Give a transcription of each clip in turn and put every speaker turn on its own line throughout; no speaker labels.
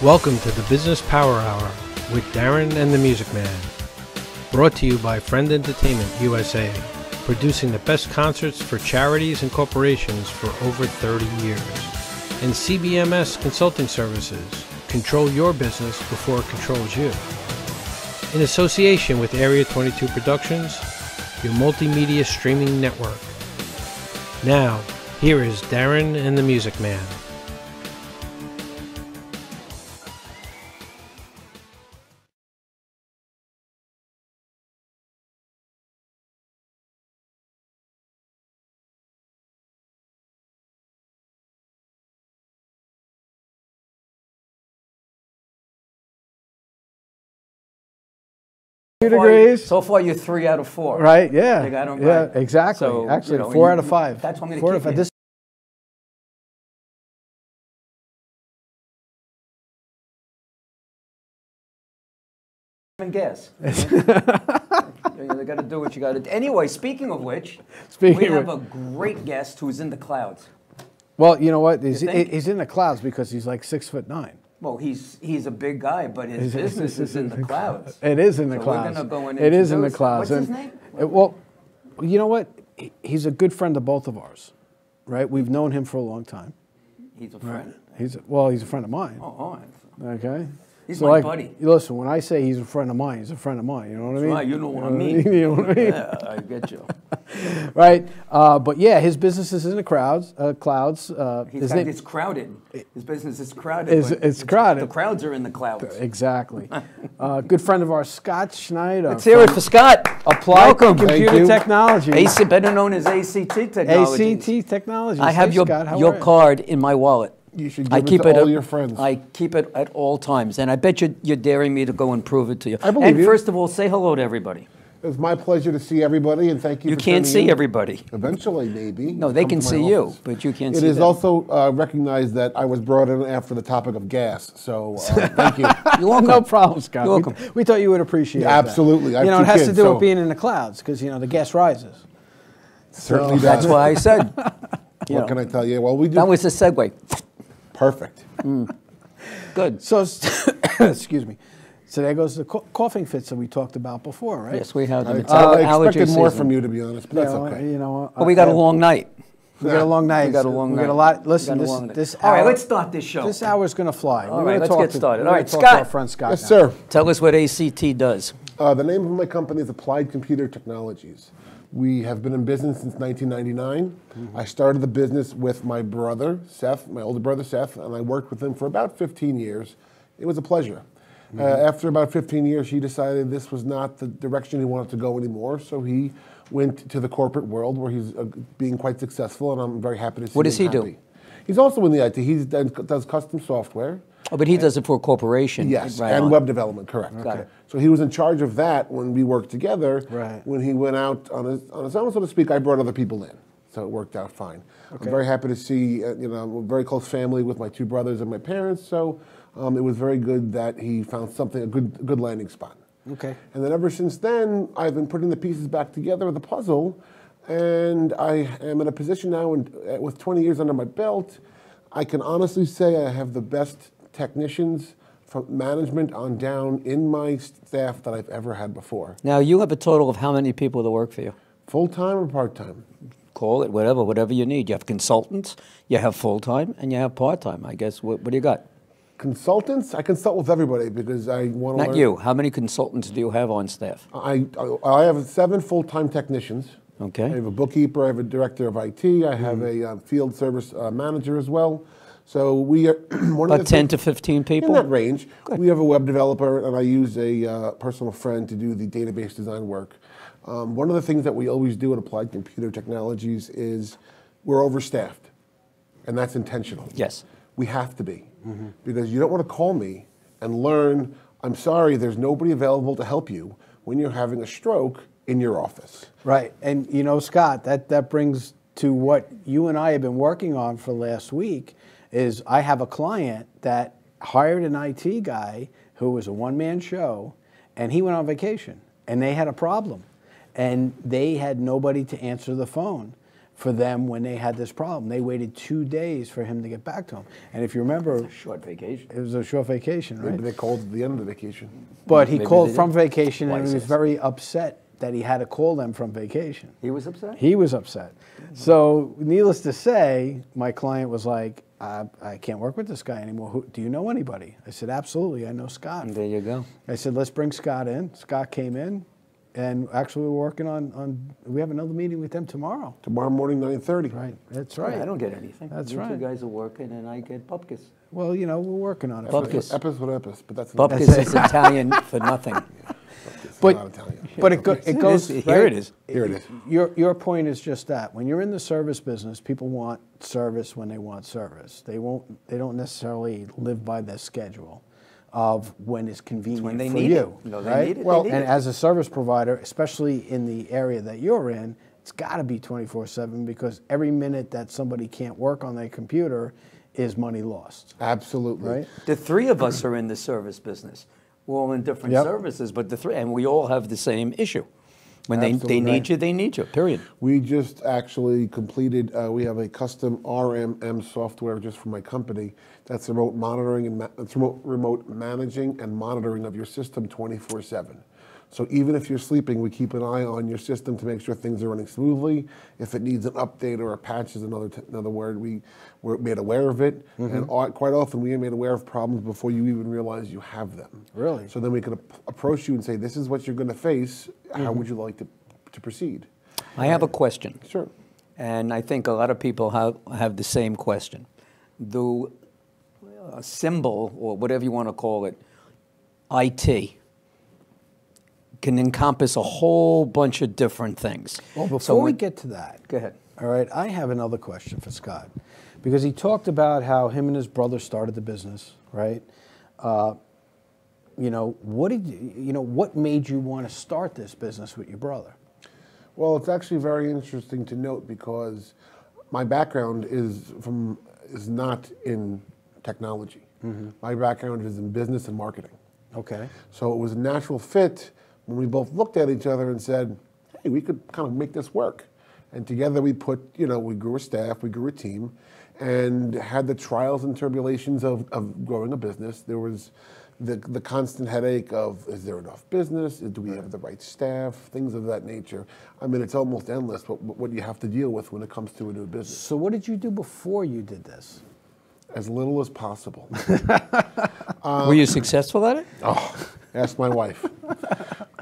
Welcome to the Business Power Hour with Darren and the Music Man. Brought to you by Friend Entertainment USA, producing the best concerts for charities and corporations for over 30 years. And CBMS Consulting Services, control your business before it controls you. In association with Area 22 Productions, your multimedia streaming network. Now, here is Darren and the Music Man.
Degrees.
So far, you're 3 out of 4.
Right? Yeah.
Like, I don't,
yeah.
right.
Exactly.
So,
actually, 4 out of 5.
That's what I'm going
to
keep
keep this.
And gas. You got to do what you got to do. Anyway, speaking of which, we have a great guest who's in the clouds.
Well, you know what? He's in the clouds because he's like 6'9".
Well, he's a big guy, but his business is in the clouds.
It is in the clouds.
We're going to go in.
It is in the clouds.
What's his name?
Well, you know what? He's a good friend of both of ours, right? We've known him for a long time.
He's a friend.
Right? He's a friend of mine.
Oh.
Okay.
He's my buddy.
Listen, when I say he's a friend of mine, he's a friend of mine. You know what I mean?
Right, you know what I mean.
You know what I mean?
Yeah, I get you.
Right, but yeah, his business is in the clouds.
It's crowded. His business is crowded.
It's crowded.
The crowds are in the clouds.
Exactly. Good friend of ours, Scott Schneider.
Let's hear it for Scott.
Applied Computer Technology.
Better known as ACT Technology.
ACT Technology.
I have your card in my wallet.
You should give it to all your friends.
I keep it at all times, and I bet you're daring me to go and prove it to you.
I believe you.
First of all, say hello to everybody.
It was my pleasure to see everybody, and thank you.
You can't see everybody.
Eventually, maybe.
No, they can see you, but you can't see them.
It is also recognized that I was brought in after the topic of gas, so thank you.
You're welcome.
No problem, Scott.
You're welcome.
We thought you would appreciate that.
Absolutely.
You know, it has to do with being in the clouds, because, you know, the gas rises.
Certainly does.
That's why I said.
What can I tell you? Well, we do.
That was the segue.
Perfect.
Good.
So, excuse me. So there goes the coughing fits that we talked about before, right?
Yes, we have them.
I expected more from you, to be honest, but that's okay.
You know,
we got a long night.
We got a long night.
We got a long night.
We got a lot. Listen, this hour.
All right, let's start this show.
This hour is going to fly.
All right, let's get started. All right,
Scott.
Scott.
Our friend Scott.
Yes, sir.
Tell us what ACT does.
The name of my company is Applied Computer Technologies. We have been in business since 1999. I started the business with my brother, Seth, my older brother, Seth, and I worked with him for about 15 years. It was a pleasure. After about 15 years, he decided this was not the direction he wanted to go anymore, so he went to the corporate world where he's being quite successful, and I'm very happy to see him.
What does he
happy.
do?
He's also in the IT. He does custom software.
Oh, but he does it for a corporation.
Yes,
right
and
on.
web development, correct.
Got it.
So he was in charge of that when we worked together.
Right.
When he went out on his own, so to speak, I brought other people in. So it worked out fine. Okay. I'm very happy to see, I'm a very close family with my two brothers and my parents, so it was very good that he found something, a good landing spot.
Okay.
And then ever since then, I've been putting the pieces back together of the puzzle, and I am in a position now, with 20 years under my belt, I can honestly say I have the best technicians from management on down in my staff that I've ever had before.
Now, you have a total of how many people that work for you?
Full-time or part-time?
Call it whatever you need. You have consultants, you have full-time, and you have part-time, I guess. What do you got?
Consultants? I consult with everybody because I want to learn.
Not you. How many consultants do you have on staff?
I have 7 full-time technicians.
Okay.
I have a bookkeeper, I have a director of IT, I have a field service manager as well. So we are one
About 10 to 15 people?
In that range.
Good.
We have a web developer, and I use a personal friend to do the database design work. One of the things that we always do at Applied Computer Technologies is we're overstaffed, and that's intentional.
Yes.
We have to be, because you don't want to call me and learn, I'm sorry, there's nobody available to help you when you're having a stroke in your office.
Right, and you know, Scott, that brings to what you and I have been working on for last week. Is I have a client that hired an IT guy who was a one-man show, and he went on vacation, and they had a problem, and they had nobody to answer the phone for them when they had this problem. They waited 2 days for him to get back to them. And if you remember,
A short vacation.
it was a short vacation, right?
Maybe they called at the end of the vacation.
But he
Maybe
called
they
from
did.
vacation, and
Twice,
he was
yes.
very upset that he had to call them from vacation.
He was upset?
He was upset. So, needless to say, my client was like, I can't work with this guy anymore. Do you know anybody? I said, absolutely, I know Scott.
There you go.
I said, let's bring Scott in. Scott came in, and actually we're working on we have another meeting with them tomorrow.
Tomorrow morning, 9:30.
Right, that's right.
Yeah, I don't get anything.
That's
you
right.
two guys are working, and I get pupkis.
Well, you know, we're working on it.
Bupkis.
Epis with Epis, but that's
Bupkis is Italian for nothing.
It's
But-
not Italian.
But it goes.
Here
right?
it is.
Here it is.
Your point is just that when you're in the service business, people want service when they want service. They don't necessarily live by the schedule of when it's convenient
when they
for
need
you.
it. No, they
right?
need it, they
Well,
need
and
it.
as a service provider, especially in the area that you're in, it's got to be 24/7 because every minute that somebody can't work on their computer is money lost.
Absolutely.
Right?
The three of us are in the service business. We're all in different
Yep.
services, but the three, and we all have the same issue. When they
Absolutely.
need you, they need you, period.
We just actually completed, we have a custom RMM software just for my company. That's remote monitoring and it's remote managing and monitoring of your system 24/7. So even if you're sleeping, we keep an eye on your system to make sure things are running smoothly. If it needs an update or a patch is another word, we're made aware of it. And quite often we are made aware of problems before you even realize you have them.
Really?
So then we can approach you and say, this is what you're going to face. How would you like to proceed?
I have a question.
Sure.
And I think a lot of people have the same question. The symbol, or whatever you want to call it, IT, can encompass a whole bunch of different things.
Well, before
So
we
when-
get to that,
Go ahead.
all right, I have another question for Scott, because he talked about how him and his brother started the business, right? What made you want to start this business with your brother?
Well, it's actually very interesting to note because my background is not in technology. My background is in business and marketing.
Okay.
So it was a natural fit when we both looked at each other and said, hey, we could kind of make this work. And together we we grew a staff, we grew a team, and had the trials and tribulations of growing a business. There was the constant headache of, is there enough business? Do we have the right staff? Things of that nature. I mean, it's almost endless what you have to deal with when it comes to a new business.
So what did you do before you did this?
As little as possible.
Were you successful at it?
Ask my wife.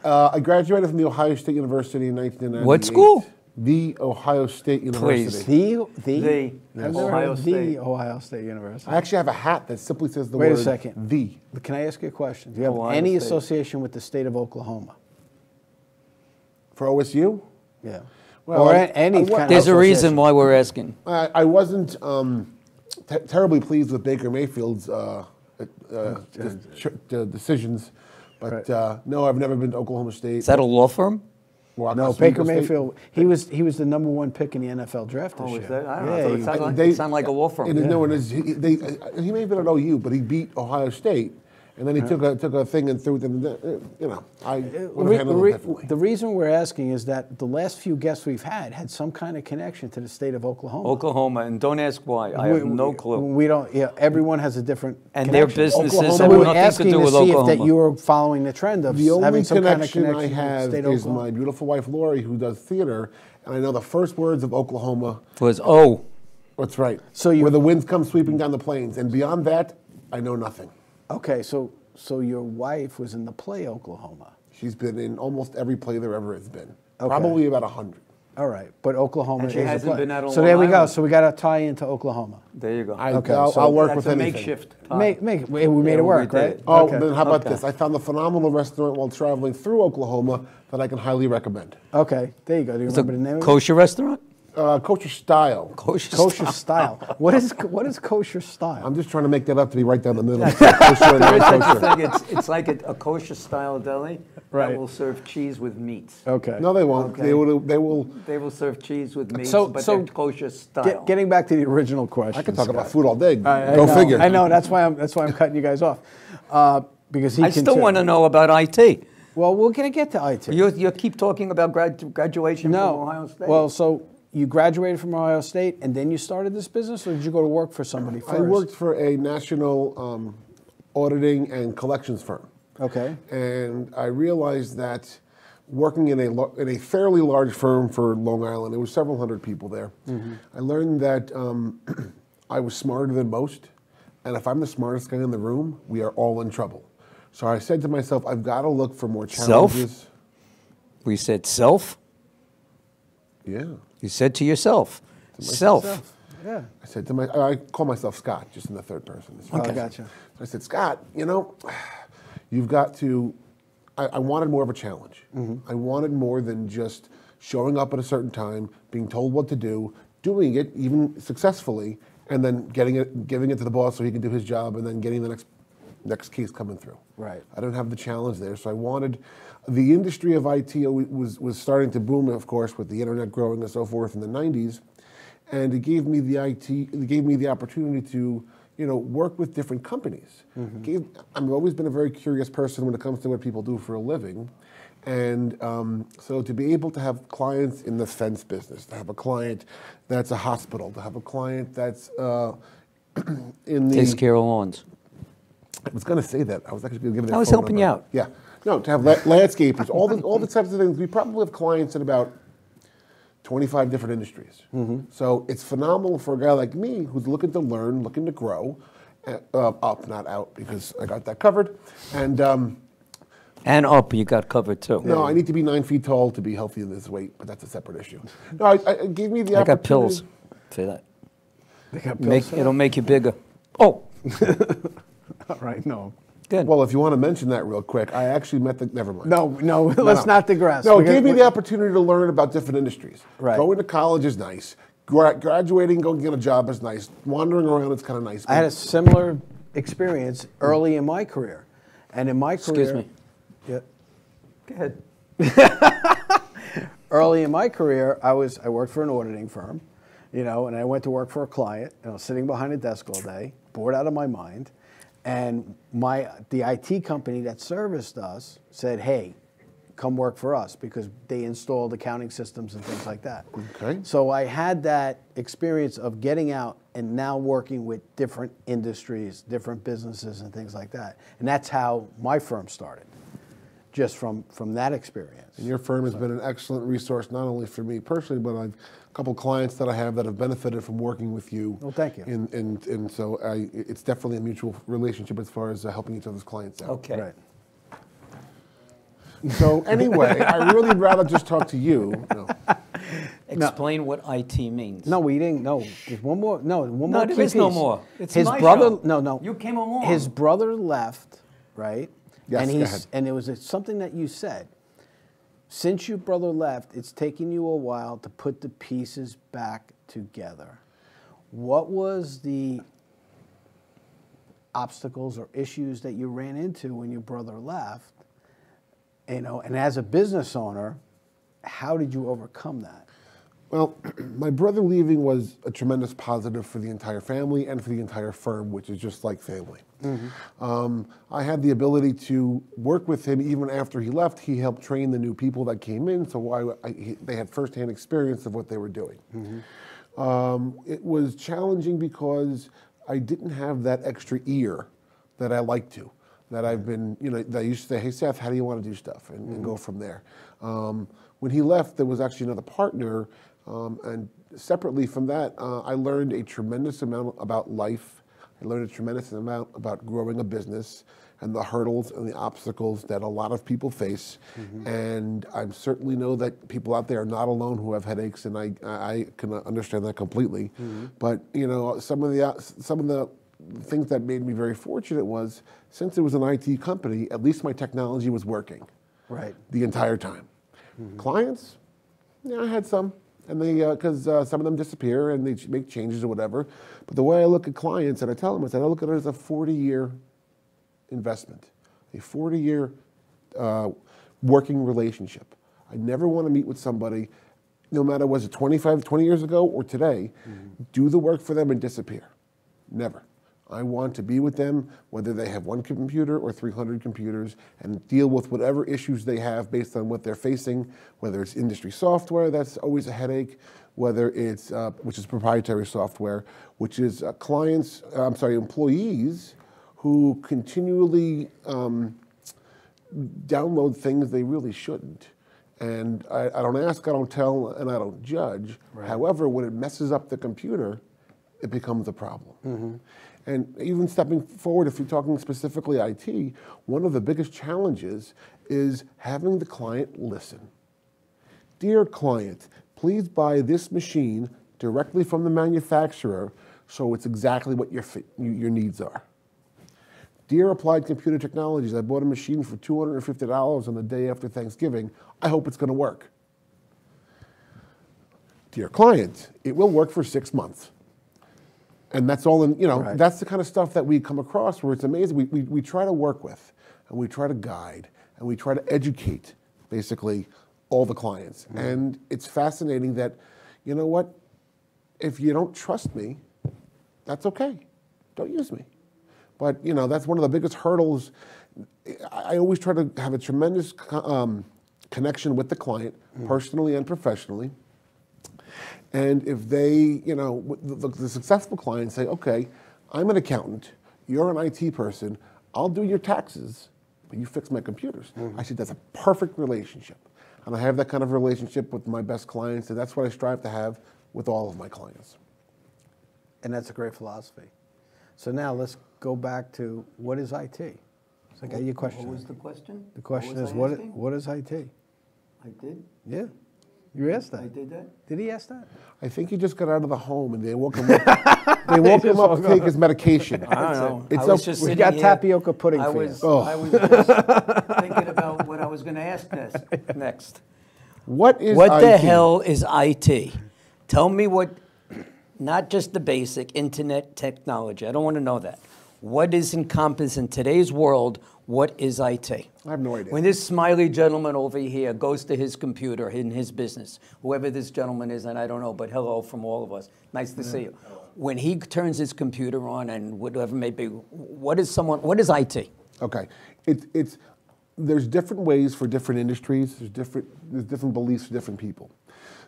I graduated from the Ohio State University in 1998.
What school?
The Ohio State University.
The
Yes.
I've never
Ohio
heard
State.
the Ohio State University.
I actually have a hat that simply says the
Wait
word
a second.
the.
Can I ask you a question? Do you have
Ohio
any
State.
association with the state of Oklahoma?
For OSU?
Yeah.
Well,
or
I-
any
I wa-
kind of
There's a reason
association.
why we're asking.
I wasn't terribly pleased with Baker Mayfield's decisions, but no, I've never been to Oklahoma State.
Is that a law firm?
Well,
No,
Oswego
Baker
State.
Mayfield. He was the number one pick in the NFL draft this
Oh,
year.
is that? I don't know.
Yeah,
So
he-
it sounded like,
They-
it sounded like a law firm.
No, it is. He may have been at OU, but he beat Ohio State, and then he took a thing and threw it. I would have handled it differently.
The reason we're asking is that the last few guests we've had some kind of connection to the state of Oklahoma.
Oklahoma, and don't ask why. I have no clue.
We don't. Yeah, everyone has a different.
And their
connection.
businesses
So
have
we were
nothing to
asking
do with
see if that
Oklahoma.
you were following the trend of
The only
having some kind of
connection
connection
I
with the
have
state of
is
Oklahoma.
my beautiful wife Lori, who does theater, and I know the first words of Oklahoma.
Was oh,
That's right.
So you-
where the winds come sweeping down the plains, and beyond that, I know nothing.
Okay, so your wife was in the play Oklahoma.
She's been in almost every play there ever has been.
Okay.
Probably about 100.
All right, but Oklahoma
And she
is a
hasn't
play.
been out on
So
Long
there we go.
Island.
So we got to tie into Oklahoma.
there you go.
Okay,
I'll work
That's
with
a
anything.
makeshift.
We made it
Yeah,
work,
we did
right?
it.
Oh,
okay.
then how about
Okay.
this? I found a phenomenal restaurant while traveling through Oklahoma that I can highly recommend.
Okay, there you go. Do you
It's a
remember the name?
kosher restaurant?
Kosher Style.
Kosher.
Kosher style. What is kosher style?
I'm just trying to make that up to be right down the middle. Kosher and
There is such a
non-kosher.
thing. It's like a kosher style deli
Right.
that will serve cheese with meats.
Okay.
No, they won't.
Okay.
They will.
They will serve cheese with meats,
So-
but
so
they're kosher style.
Getting back to the original question.
I could talk about
Scott.
food all day.
I
Go
know,
figure.
I know. That's why I'm cutting you guys off. Because he
I
can
still
too.
want to know about IT.
Well, we're going to get to IT.
You keep talking about graduation from
No.
Ohio State.
Well, so you graduated from Ohio State and then you started this business, or did you go to work for somebody first?
I worked for a national auditing and collections firm.
Okay.
And I realized that working in a fairly large firm for Long Island, there was several hundred people there. I learned that I was smarter than most, and if I'm the smartest guy in the room, we are all in trouble. So I said to myself, I've got to look for more challenges.
Self? We said self?
Yeah.
You said to yourself, self.
Yeah.
I said to I call myself Scott, just in the third person.
Oh, I gotcha.
So I said, Scott, you've got to, I wanted more of a challenge. I wanted more than just showing up at a certain time, being told what to do, doing it even successfully, and then giving it to the boss so he can do his job, and then getting the next case coming through.
Right.
I didn't have the challenge there, so I wanted, the industry of IT was starting to boom, of course, with the internet growing and so forth in the 90s, and it gave me the opportunity to, work with different companies. I've always been a very curious person when it comes to what people do for a living. And so to be able to have clients in the fence business, to have a client that's a hospital, to have a client that's in the...
Takes care of lawns.
I was going to say that. I was actually going to give it
I was helping you out.
Yeah. No, to have landscapers, all the types of things. We probably have clients in about 25 different industries. So it's phenomenal for a guy like me who's looking to learn, looking to grow, up, not out, because I got that covered. And
up, you got covered too.
no, I need to be 9 feet tall to be healthy in this weight, but that's a separate issue. No, it gave me the opportunity.
I got pills. Say that.
They got pills.
It'll make you bigger. Oh,
All right, no.
good.
Well, if you want to mention that real quick, I actually met never mind.
No, let's not digress.
No, it gave me the opportunity to learn about different industries.
Right.
Going to college is nice. Graduating, going to get a job is nice. Wandering around is kind of nice.
I had a similar experience early in my career. And in my career...
Excuse me.
Yeah.
Go ahead.
Early in my career, I worked for an auditing firm, and I went to work for a client, sitting behind a desk all day, bored out of my mind. And the IT company that serviced us said, hey, come work for us, because they installed accounting systems and things like that.
Okay.
So I had that experience of getting out and now working with different industries, different businesses and things like that. And that's how my firm started, just from that experience.
And your firm has been an excellent resource, not only for me personally, but I've a couple clients that I have that have benefited from working with you.
Well, thank you.
And so it's definitely a mutual relationship as far as helping each other's clients out.
Okay.
Right.
So anyway, I really would rather just talk to you. No.
Explain what IT means.
No, we didn't. No, there's one more. No, one more.
there
key
is no
piece.
more. It's
his
my
brother.
show.
No.
You came along.
His brother left, right?
Yes,
And
go ahead.
and it was something that you said. Since your brother left, it's taken you a while to put the pieces back together. What was the obstacles or issues that you ran into when your brother left? And as a business owner, how did you overcome that?
Well, my brother leaving was a tremendous positive for the entire family and for the entire firm, which is just like family. I had the ability to work with him even after he left. He helped train the new people that came in, so they had firsthand experience of what they were doing. It was challenging because I didn't have that extra ear that I like to. That I've been, that I used to say, hey, Seth, how do you want to do stuff? And go from there. When he left, there was actually another partner. And separately from that, I learned a tremendous amount about life. I learned a tremendous amount about growing a business and the hurdles and the obstacles that a lot of people face. And I certainly know that people out there are not alone who have headaches, and I can understand that completely. But, some of the things that made me very fortunate was, since it was an IT company, at least my technology was working the entire time. Clients, I had some, and because some of them disappear and they make changes or whatever. But the way I look at clients, and I tell them, I look at it as a 40-year investment, a 40-year working relationship. I never want to meet with somebody, no matter was it 20 years ago or today, do the work for them and disappear. Never. I want to be with them, whether they have 1 computer or 300 computers, and deal with whatever issues they have based on what they're facing, whether it's industry software, that's always a headache, whether it's, which is proprietary software, which is employees who continually download things they really shouldn't. And I don't ask, I don't tell, and I don't judge.
Right.
However, when it messes up the computer, it becomes a problem. Mm-hmm. And even stepping forward, if you're talking specifically IT, one of the biggest challenges is having the client listen. Dear client, please buy this machine directly from the manufacturer so it's exactly what your needs are. Dear Applied Computer Technologies, I bought a machine for $250 on the day after Thanksgiving. I hope it's going to work. Dear client, it will work for 6 months. And that's all in,
Right.
That's the kind of stuff that we come across where it's amazing. We try to work with, and we try to guide, and we try to educate, basically, all the clients. Mm. And it's fascinating that, you know what, if you don't trust me, that's okay. Don't use me. But, that's one of the biggest hurdles. I always try to have a tremendous connection with the client, personally and professionally. And if they, the successful clients say, okay, I'm an accountant, you're an IT person, I'll do your taxes, but you fix my computers. I said, that's a perfect relationship. And I have that kind of relationship with my best clients, and that's what I strive to have with all of my clients.
And that's a great philosophy. So now let's go back to, what is IT? So I got your question.
What was the question?
The question is,
what
what is IT?
I did?
Yeah. You asked that.
I did that?
Did he ask that?
I think he just got out of the home and they woke him up. They woke him up to take his medication.
I don't know.
It's
I was just
We
sitting
got
here.
tapioca pudding
I
for
was,
you.
I was just thinking about what I was going to ask next.
What is
What the
IT?
hell is IT? Tell me what, not just the basic internet technology. I don't want to know that. What is encompassed in today's world? What is IT?
I have no idea.
When this smiley gentleman over here goes to his computer in his business, whoever this gentleman is, and I don't know, but hello from all of us. Nice to see you. When he turns his computer on and whatever may be, what is IT?
Okay, there's different ways for different industries. There's different beliefs for different people.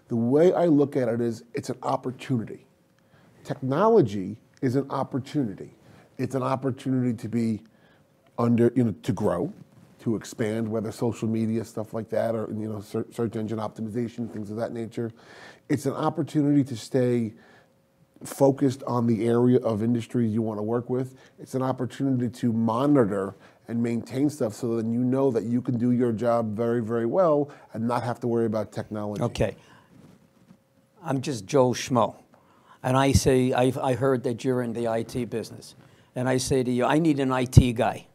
The way I look at it is, it's an opportunity. Technology is an opportunity. It's an opportunity to be to grow, to expand, whether social media, stuff like that, or search engine optimization, things of that nature. It's an opportunity to stay focused on the area of industry you want to work with. It's an opportunity to monitor and maintain stuff so that you know that you can do your job very, very well and not have to worry about technology.
Okay. I'm just Joe Schmo. And I say, I heard that you're in the IT business. And I say to you, I need an IT guy.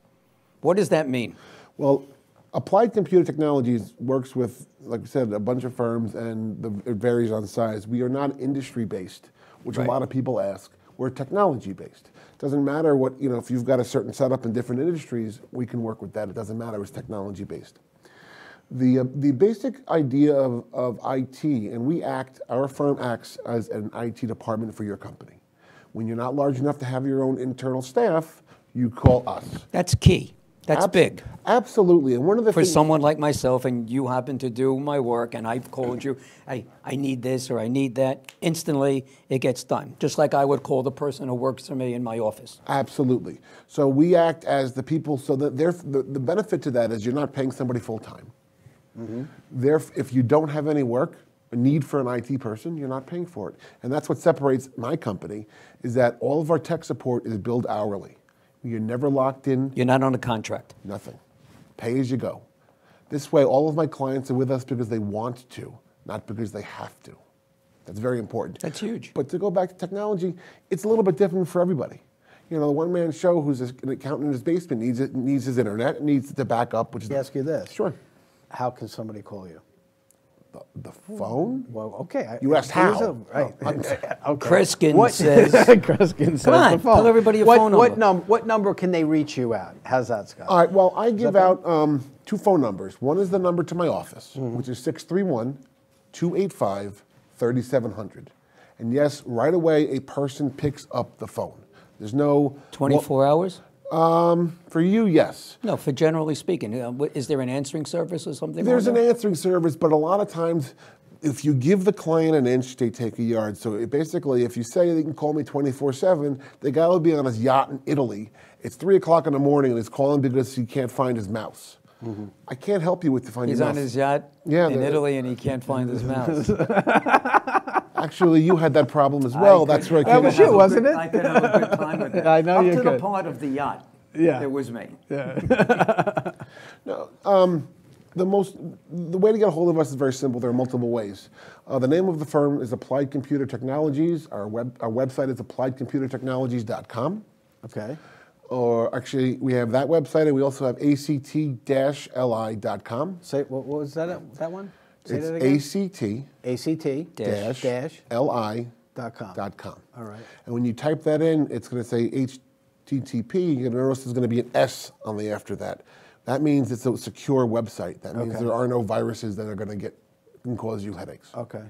What does that mean?
Well, Applied Computer Technologies works with, like I said, a bunch of firms, and it varies on size. We are not industry-based, which
Right.
a lot of people ask. We're technology-based. Doesn't matter what, if you've got a certain setup in different industries, we can work with that. It doesn't matter, it's technology-based. The basic idea of IT, and our firm acts as an IT department for your company. When you're not large enough to have your own internal staff, you call us.
That's key. That's big.
Absolutely, and one of the
For
things,
someone like myself, and you happen to do my work, and I've called you, I need this or I need that, instantly it gets done. Just like I would call the person who works for me in my office.
Absolutely. So we act as the people, so that the benefit to that is you're not paying somebody full-time. If you don't have any work, a need for an IT person, you're not paying for it. And that's what separates my company, is that all of our tech support is billed hourly. You're never locked in.
You're not on a contract.
Nothing. Pay as you go. This way, all of my clients are with us because they want to, not because they have to. That's very important.
That's huge.
But to go back to technology, it's a little bit different for everybody. The one-man show who's an accountant in his basement needs his internet, needs it to back up, which is...
Let me ask you this.
Sure.
How can somebody call you?
The phone?
Well, okay.
You asked how.
Right. Okay.
Kreskin says,
Kreskin says
come on,
the phone.
tell everybody your phone number.
What number can they reach you at? How's that, Scott?
All right, well, I give out 2 phone numbers. One is the number to my office, which is 631-285-3700. And yes, right away, a person picks up the phone. There's no
24 hours?
For you, yes.
No, for generally speaking. Is there an answering service or something?
There's an answering service, but a lot of times, if you give the client an inch, they take a yard. So basically, if you say they can call me 24/7, the guy will be on his yacht in Italy. It's 3 o'clock in the morning, and he's calling because he can't find his mouse. I can't help you with finding your mouse.
He's on his yacht in Italy, and he can't find his mouse.
Actually, you had that problem as well. That's right.
That was you, wasn't it?
I could have a good time with that.
I know you
Up to the
could.
part of the yacht,
Yeah.
it was me.
No, the way to get a hold of us is very simple. There are multiple ways. The name of the firm is Applied Computer Technologies. Our website is appliedcomputertechnologies.com.
Okay.
Or actually, we have that website, and we also have act-li.com.
Say what was that one? Say
It's
that again.
act-li.com.
ACT-li.com. All right.
And when you type that in, it's going to say HTTP. You're going to notice there's going to be an S on the after that. That means it's a secure website. That means there are no viruses that are going to cause you headaches.
Okay.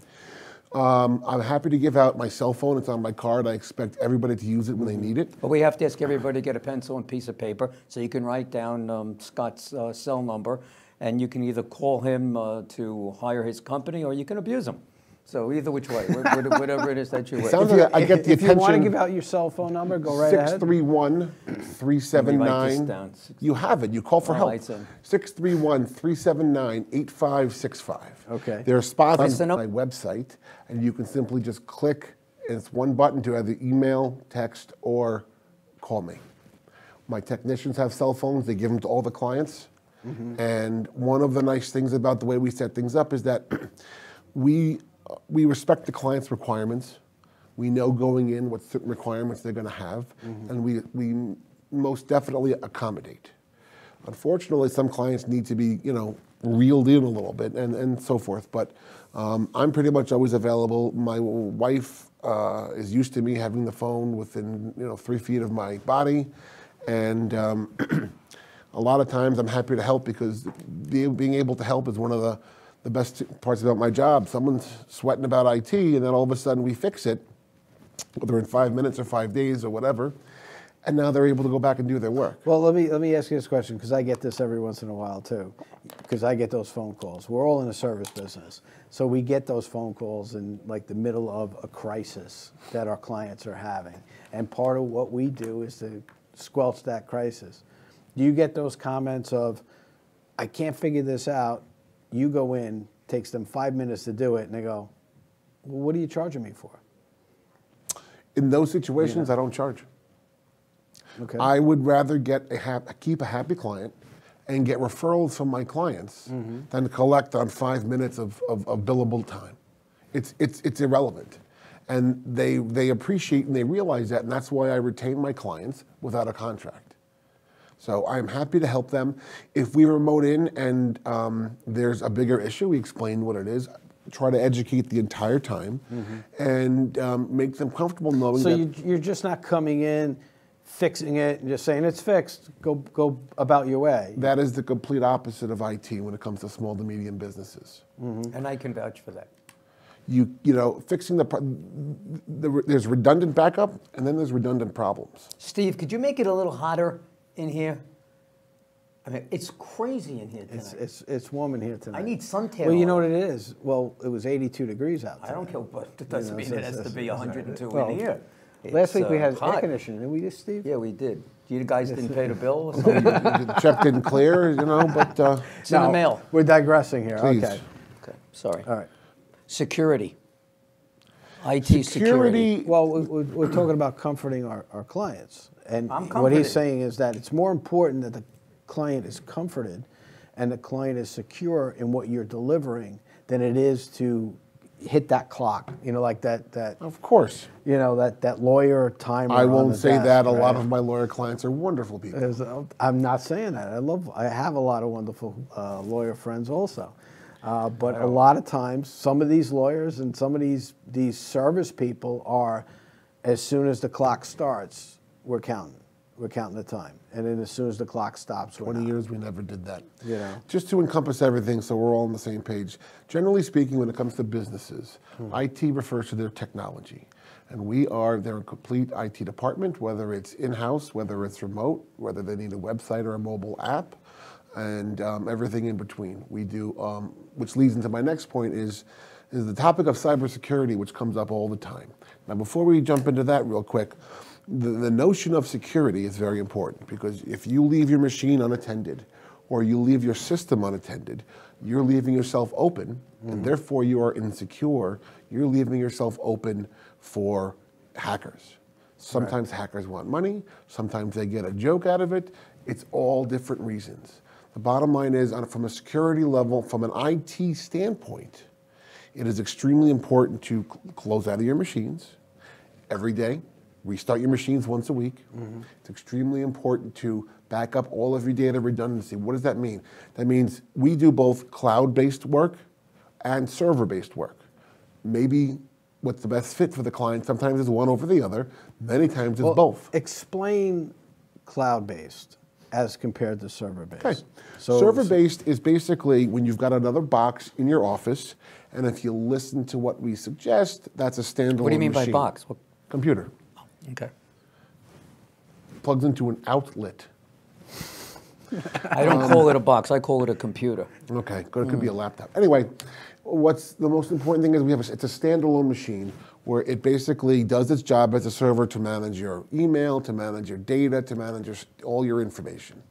I'm happy to give out my cell phone. It's on my card. I expect everybody to use it when they need it.
But we have to ask everybody to get a pencil and piece of paper so you can write down Scott's cell number, and you can either call him to hire his company or you can abuse him. So either which way, whatever it is that you wish.
Sounds like I get the
If
attention.
you want to give out your cell phone number, go right ahead.
631-379. You have it. You call for help. 631-379-8565.
Okay.
There are spots
Listen
on
up.
my website, and you can simply just click, and it's one button to either email, text, or call me. My technicians have cell phones. They give them to all the clients. And one of the nice things about the way we set things up is that we respect the client's requirements. We know going in what certain requirements they're going to have, and we most definitely accommodate. Unfortunately, some clients need to be, reeled in a little bit and so forth, but I'm pretty much always available. My wife is used to me having the phone within 3 feet of my body, and a lot of times I'm happy to help because being able to help is one of the best parts about my job. Someone's sweating about IT, and then all of a sudden we fix it, whether in 5 minutes or 5 days or whatever, and now they're able to go back and do their work.
Well, let me ask you this question, because I get this every once in a while too, because I get those phone calls. We're all in the service business, so we get those phone calls in like the middle of a crisis that our clients are having, and part of what we do is to squelch that crisis. Do you get those comments of, I can't figure this out? You go in, takes them 5 minutes to do it, and they go, well, what are you charging me for?
In those situations, I don't charge.
Okay.
I would rather keep a happy client and get referrals from my clients than collect on 5 minutes of billable time. It's irrelevant. And they appreciate and they realize that, and that's why I retain my clients without a contract. So I'm happy to help them. If we remote in and there's a bigger issue, we explain what it is, try to educate the entire time, and make them comfortable knowing
So
that.
you're just not coming in, fixing it, and just saying it's fixed, go about your way.
That is the complete opposite of IT when it comes to small to medium businesses.
And I can vouch for that.
Fixing there's redundant backup, and then there's redundant problems.
Steve, could you make it a little hotter in here? I mean, it's crazy in here tonight.
It's warm in here tonight.
I need suntan.
Well, you know what it is? Well, it was 82 degrees out.
I don't care, but it doesn't mean
so
it has to be 102
well,
in here.
Last week we had
hot.
air conditioning, didn't we, just, Steve?
Yeah, we did. You guys didn't pay the bill or something?
The check didn't clear, but
It's in the mail.
We're digressing here.
Please.
Okay.
Okay, sorry.
All right.
Security. IT security.
Well, we're talking about comforting our clients. And
I'm
what
comforted.
he's saying is that it's more important that the client is comforted and the client is secure in what you're delivering than it is to hit that clock, like that
of course.
that lawyer timer.
I
on
won't
the
say
desk,
that. A
right?
lot of my lawyer clients are wonderful people.
I'm not saying that. I have a lot of wonderful lawyer friends also. But a lot of times, some of these lawyers and some of these service people are, as soon as the clock starts, we're counting. We're counting the time. And then as soon as the clock stops,
20 years, we never did that. Just to encompass everything so we're all on the same page. Generally speaking, when it comes to businesses, IT refers to their technology. And we are their complete IT department, whether it's in-house, whether it's remote, whether they need a website or a mobile app, and everything in between. We do, which leads into my next point is the topic of cybersecurity, which comes up all the time. Now, before we jump into that real quick, the notion of security is very important, because if you leave your machine unattended or you leave your system unattended, you're leaving yourself open, and therefore you are insecure. You're leaving yourself open for hackers. Sometimes hackers want money, sometimes they get a joke out of it. It's all different reasons. The bottom line is, from a security level, from an IT standpoint, it is extremely important to close out of your machines every day. Restart your machines once a week. It's extremely important to back up all of your data redundancy. What does that mean? That means we do both cloud-based work and server-based work. Maybe what's the best fit for the client, sometimes it's one over the other, many times it's both.
Explain cloud-based as compared to server-based.
Okay.
So
Server-based is basically when you've got another box in your office, and if you listen to what we suggest, that's a standalone machine.
What do you mean by box? What?
Computer.
Okay.
Plugs into an outlet.
I don't call it a box. I call it a computer.
Okay, good. It could be a laptop. Anyway, what's the most important thing is it's a standalone machine where it basically does its job as a server to manage your email, to manage your data, to manage all your information.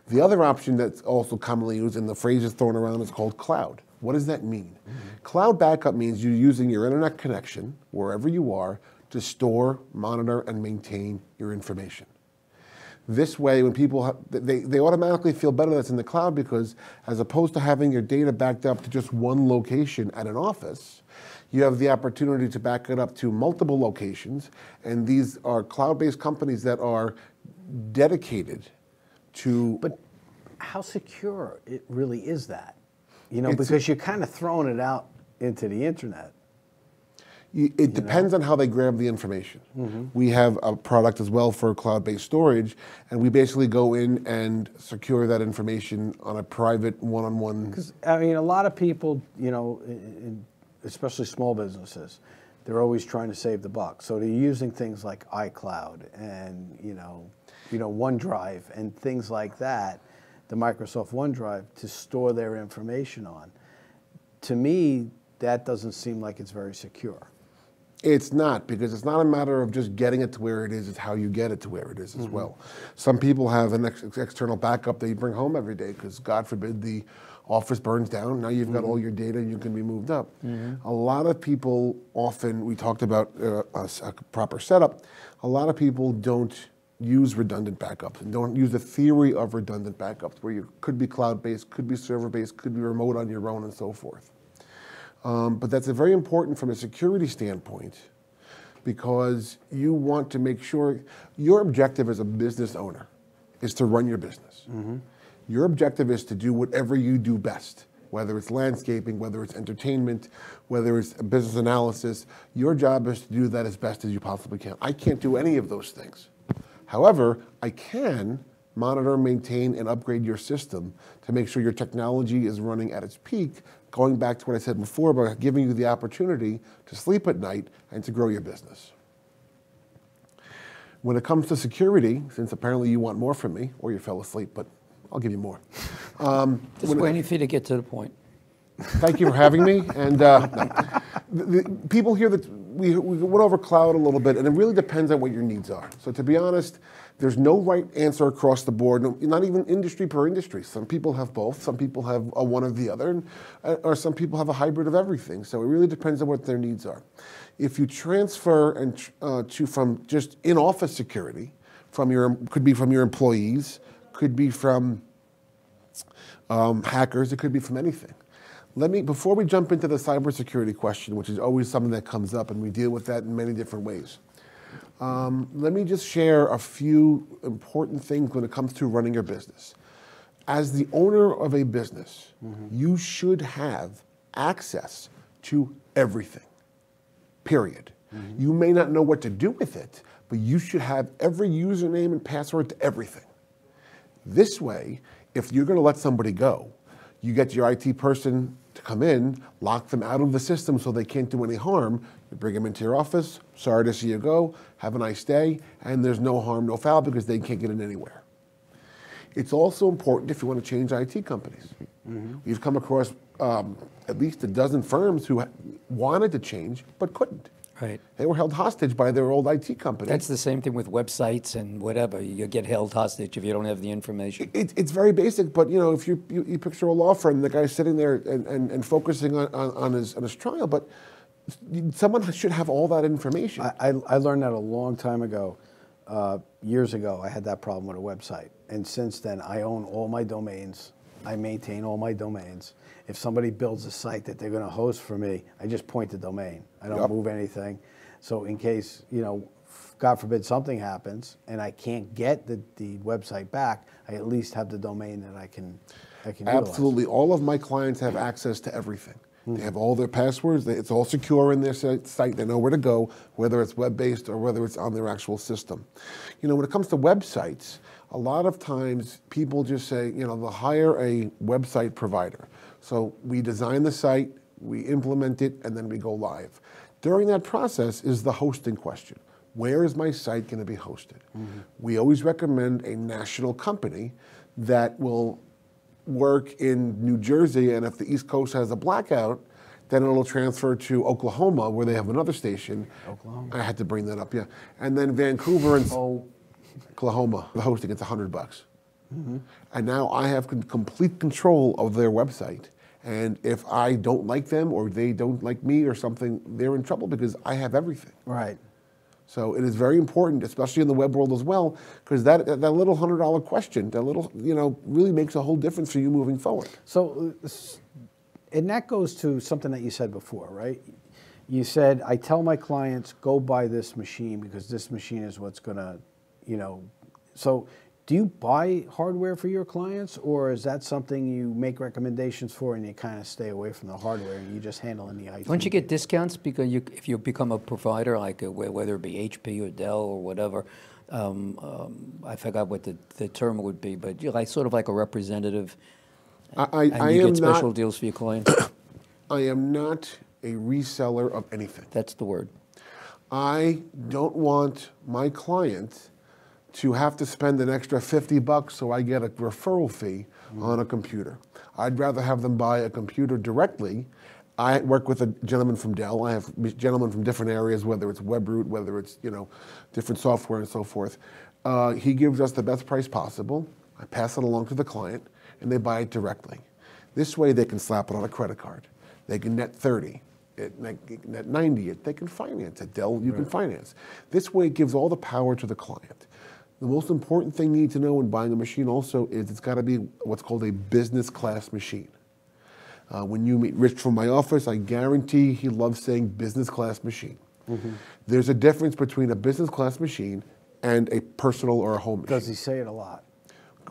The other option that's also commonly used, and the phrase is thrown around, is called cloud. What does that mean? Cloud backup means you're using your internet connection, wherever you are, to store, monitor, and maintain your information. This way, when people, they automatically feel better that's in the cloud, because as opposed to having your data backed up to just one location at an office, you have the opportunity to back it up to multiple locations, and these are cloud-based companies that are dedicated to...
But how secure it really is that? You know, because you're kind of throwing it out into the internet.
It depends on how they grab the information. We have a product as well for cloud-based storage, and we basically go in and secure that information on a private one-on-one.
Because, I mean, a lot of people, you know, especially small businesses, they're always trying to save the buck. So they're using things like iCloud and, you know, OneDrive and things like that, the Microsoft OneDrive, to store their information on. To me, that doesn't seem like it's very secure.
It's not, because it's not a matter of just getting it to where it is, it's how you get it to where it is as well. Some people have an external backup that you bring home every day, because God forbid the office burns down. Now you've got all your data, you can be moved up. A lot of people often, we talked about a proper setup, a lot of people don't use redundant backups and don't use the theory of redundant backups, where you could be cloud-based, could be server-based, could be remote on your own, and so forth. But that's very important from a security standpoint, because you want to make sure your objective as a business owner is to run your business. Your objective is to do whatever you do best, whether it's landscaping, whether it's entertainment, whether it's business analysis. Your job is to do that as best as you possibly can. I can't do any of those things. However, I can monitor, maintain, and upgrade your system to make sure your technology is running at its peak, going back to what I said before about giving you the opportunity to sleep at night and to grow your business. When it comes to security, since apparently you want more from me, or you fell asleep, but I'll give you more.
Just waiting for you to get to the point.
Thank you for having me. And the people here that we went over cloud a little bit, and it really depends on what your needs are. So to be honest, there's no right answer across the board, not even industry per industry. Some people have both, some people have a one or the other, or some people have a hybrid of everything. So it really depends on what their needs are. If you transfer and from just in-office security, could be from your employees, could be from hackers, it could be from anything. Before we jump into the cybersecurity question, which is always something that comes up, and we deal with that in many different ways, let me just share a few important things when it comes to running your business. As the owner of a business, you should have access to everything, period. You may not know what to do with it, but you should have every username and password to everything. This way, if you're going to let somebody go, you get your IT person to come in, lock them out of the system so they can't do any harm. You bring them into your office, sorry to see you go, have a nice day, and there's no harm, no foul because they can't get in anywhere. It's also important if you want to change IT companies. We've come across at least a dozen firms who wanted to change but couldn't.
Right.
They were held hostage by their old IT company.
That's the same thing with websites and whatever. You get held hostage if you don't have the information.
It's very basic, but if you picture a law firm, the guy's sitting there and focusing on his trial, but someone should have all that information.
I learned that a long time ago. Years ago, I had that problem with a website. And since then, I own all my domains. I maintain all my domains. If somebody builds a site that they're going to host for me, I just point the domain. I don't move anything. So in case, God forbid something happens and I can't get the website back, I at least have the domain that I can
Absolutely.
utilize.
All of my clients have access to everything. They have all their passwords. It's all secure in their site. They know where to go, whether it's web-based or whether it's on their actual system. When it comes to websites, a lot of times people just say, they'll hire a website provider. So we design the site, we implement it, and then we go live. During that process is the hosting question. Where is my site going to be hosted? We always recommend a national company that will work in New Jersey, and if the East Coast has a blackout, then it'll transfer to Oklahoma, where they have another station.
Oklahoma.
I had to bring that up, yeah. And then Vancouver and Oklahoma, the hosting, it's $100. And now I have complete control of their website. And if I don't like them or they don't like me or something, they're in trouble because I have everything.
Right.
So it is very important, especially in the web world as well, because that little $100 question, that little, really makes a whole difference for you moving forward.
So, and that goes to something that you said before, right? You said, I tell my clients, go buy this machine because this machine is what's going to, so do you buy hardware for your clients, or is that something you make recommendations for and you kind of stay away from the hardware and you just handle in the IT?
Don't you get discounts because if you become a provider, like whether it be HP or Dell or whatever? I forgot what the term would be, but you're sort of like a representative.
I
and you
am
get special
not,
deals for your clients.
I am not a reseller of anything.
That's the word.
I don't want my client to have to spend an extra $50 so I get a referral fee on a computer. I'd rather have them buy a computer directly. I work with a gentleman from Dell. I have gentlemen from different areas, whether it's WebRoot, whether it's different software and so forth. He gives us the best price possible. I pass it along to the client, and they buy it directly. This way, they can slap it on a credit card. They can net 30. Net 90. They can finance. At Dell, you can finance. This way, it gives all the power to the client. The most important thing you need to know when buying a machine also is it's got to be what's called a business class machine. When you meet Rich from my office, I guarantee he loves saying business class machine. There's a difference between a business class machine and a personal or a home machine.
Does he say it a lot?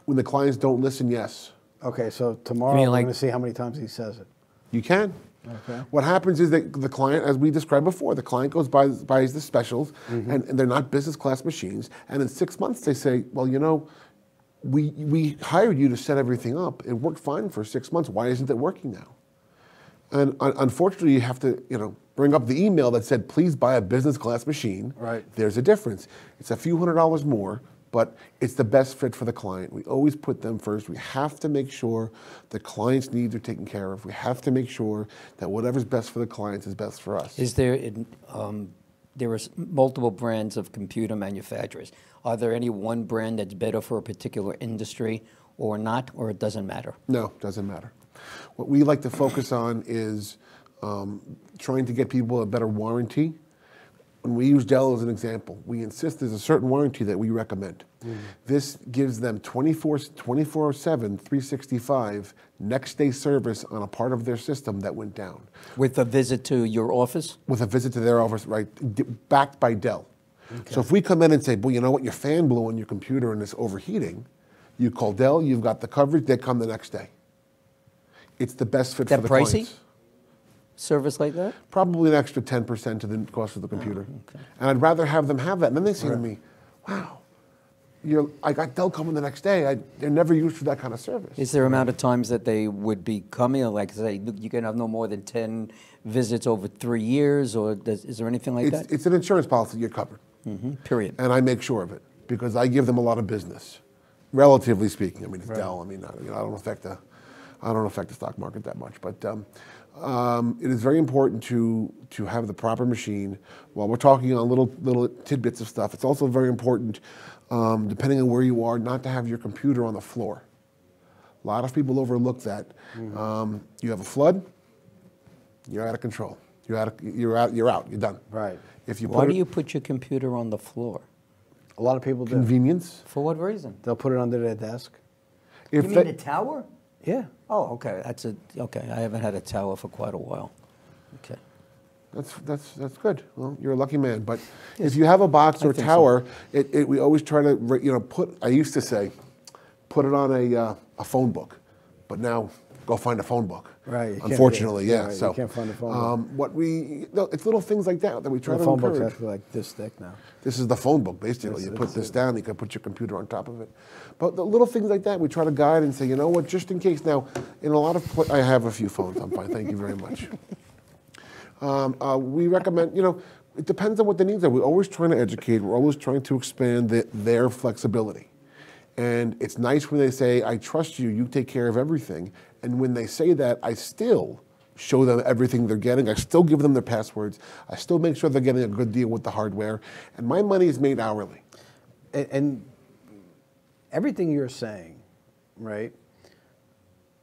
When the clients don't listen, yes.
Okay, so tomorrow we're going to see how many times he says it.
You can.
Okay.
What happens is that the client, as we described before, the client goes buys the specials, and they're not business class machines. And in 6 months, they say, well, we hired you to set everything up. It worked fine for 6 months. Why isn't it working now? And unfortunately, you have to, bring up the email that said, please buy a business class machine.
Right.
There's a difference. It's a few $100s more, but it's the best fit for the client. We always put them first. We have to make sure the client's needs are taken care of. We have to make sure that whatever's best for the clients is best for us.
Is there are multiple brands of computer manufacturers. Are there any one brand that's better for a particular industry or not, or it doesn't matter?
No, it doesn't matter. What we like to focus on is trying to get people a better warranty. When we use Dell as an example, we insist there's a certain warranty that we recommend. This gives them 24/7, 365 next day service on a part of their system that went down.
With a visit to your office?
With a visit to their office, right, backed by Dell. Okay. So if we come in and say, well, you know what, your fan blew on your computer and it's overheating, you call Dell, you've got the coverage, they come the next day. It's the best fit for the
pricey?
clients.
Service like that?
Probably an extra 10% to the cost of the computer. And I'd rather have them have that. And then they say to me, wow, they'll come in the next day. They're never used to that kind of service.
Is there amount of times that they would be coming, like say, you can have no more than 10 visits over 3 years, or is there anything like that?
It's an insurance policy. You're covered.
Period.
And I make sure of it because I give them a lot of business, relatively speaking. I mean, it's Dell. I mean, I don't affect the stock market that much, but it is very important to have the proper machine. While we're talking on little tidbits of stuff, it's also very important, depending on where you are, not to have your computer on the floor. A lot of people overlook that. You have a flood, you're out of control. You're out. You're done.
Right.
Why do you put your computer on the floor?
A lot of people do.
Convenience.
For what reason?
They'll put it under their desk.
You mean the tower?
Yeah.
Oh, okay. Okay. I haven't had a tower for quite a while. Okay.
That's good. Well, you're a lucky man. But if you have a box or a tower, we always try to I used to say, put it on a phone book, but now go find a phone book.
Right.
Unfortunately, yeah.
Right,
So
you can't find a phone book.
It's little things like that we try to
phone
encourage.
book's actually like this thick now.
This is the phone book, basically. You put this down, you can put your computer on top of it. But the little things like that, we try to guide and say, you know what, just in case. Now, in a lot of I have a few phones. I'm fine. Thank you very much. We recommend, it depends on what the needs are. We're always trying to educate. We're always trying to expand their flexibility. And it's nice when they say, I trust you, you take care of everything. And when they say that, I still show them everything they're getting. I still give them their passwords. I still make sure they're getting a good deal with the hardware. And my money is made hourly.
And everything you're saying, right,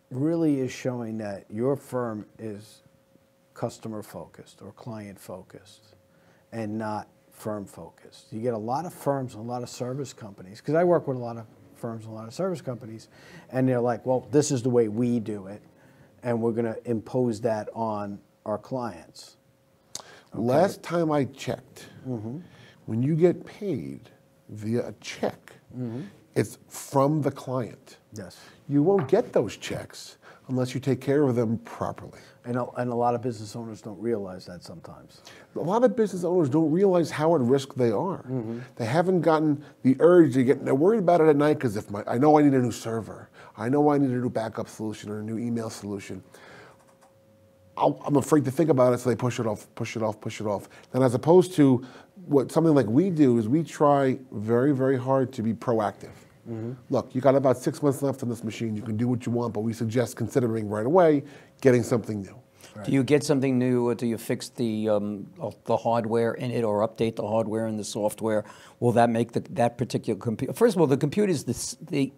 really is showing that your firm is customer focused or client focused and not firm focused. You get a lot of firms and a lot of service companies, because I work with a lot of firms and a lot of service companies, and they're like, well, this is the way we do it, and we're going to impose that on our clients. Okay.
Last time I checked, when you get paid via a check, it's from the client.
Yes.
You won't get those checks unless you take care of them properly.
And a lot of business owners don't realize that sometimes.
A lot of business owners don't realize how at risk they are. They haven't gotten the urge to they're worried about it at night because I know I need a new server. I know I need a new backup solution or a new email solution. I'm afraid to think about it, so they push it off, push it off, push it off. And as opposed to something like we do is we try very, very hard to be proactive. Look, you got about 6 months left on this machine. You can do what you want, but we suggest considering right away getting something new.
Right. Do you get something new, or do you fix the hardware in it, or update the hardware and the software? Will that make that particular computer? First of all, the computer is the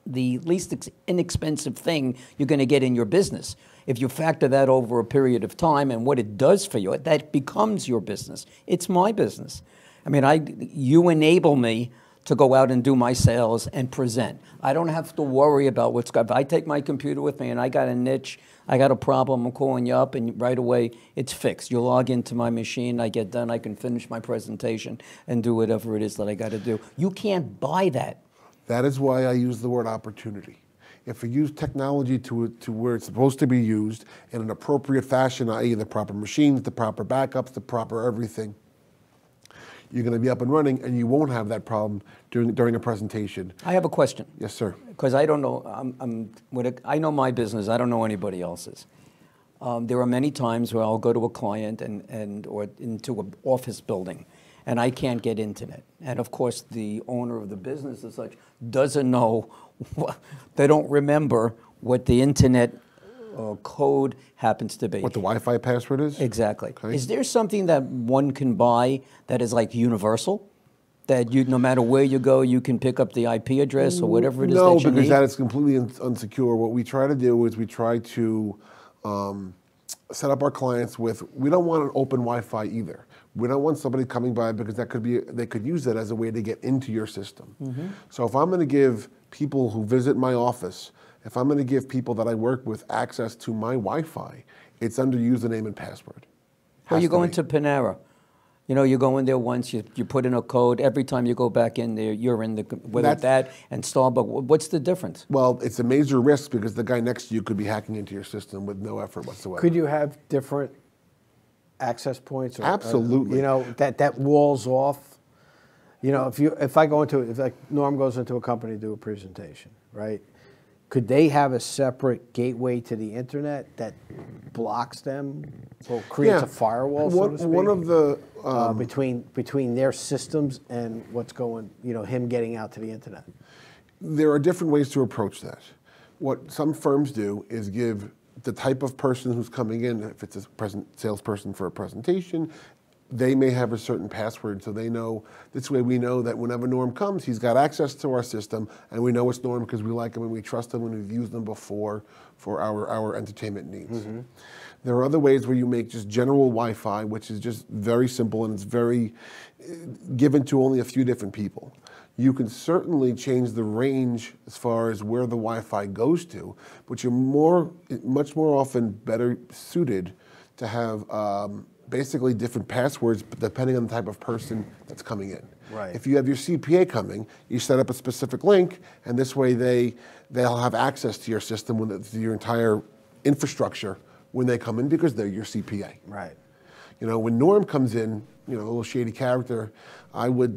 least inexpensive thing you're going to get in your business. If you factor that over a period of time and what it does for you, that becomes your business. It's my business. I mean, you enable me to go out and do my sales and present. I don't have to worry about what's got. If I take my computer with me and I got a niche, I got a problem, I'm calling you up, and right away it's fixed. You log into my machine, I get done, I can finish my presentation and do whatever it is that I got to do. You can't buy that.
That is why I use the word opportunity. If we use technology to where it's supposed to be used in an appropriate fashion, i.e. the proper machines, the proper backups, the proper everything, you're going to be up and running, and you won't have that problem during a presentation.
I have a question.
Yes, sir.
Because I don't know, I know my business, I don't know anybody else's. There are many times where I'll go to a client or into an office building, and I can't get internet. And of course, the owner of the business as such doesn't know, they don't remember what the internet code happens to be.
What the Wi-Fi password is?
Exactly.
Okay.
Is there something that one can buy that is like universal? That no matter where you go, you can pick up the IP address or whatever it is that you need?
No, because that is completely unsecure. What we try to do is we try to set up our clients with, we don't want an open Wi-Fi either. We don't want somebody coming by because they could use that as a way to get into your system. So if I'm going to give people who visit my office, if I'm going to give people that I work with access to my Wi-Fi, it's under username and password.
Well, you go into Panera. You know, you go in there once, you put in a code. Every time you go back in there, you're in whether that and Starbucks. What's the difference?
Well, it's a major risk because the guy next to you could be hacking into your system with no effort whatsoever.
Could you have different access points?
Absolutely.
That walls off. You know, if I go into if like Norm goes into a company to do a presentation, right? Could they have a separate gateway to the internet that blocks them or creates a firewall, so to speak?
One of the
between their systems and what's going, him getting out to the internet.
There are different ways to approach that. What some firms do is give the type of person who's coming in, if it's a salesperson for a presentation, they may have a certain password, so they know, this way we know that whenever Norm comes, he's got access to our system, and we know it's Norm because we like him and we trust him and we've used them before for our entertainment needs. There are other ways where you make just general Wi-Fi, which is just very simple and it's very given to only a few different people. You can certainly change the range as far as where the Wi-Fi goes to, but you're much more often better suited to have basically different passwords depending on the type of person that's coming in.
Right.
If you have your CPA coming, you set up a specific link, and this way they'll have access to your system, to your entire infrastructure when they come in because they're your CPA.
Right.
When Norm comes in, a little shady character, I would,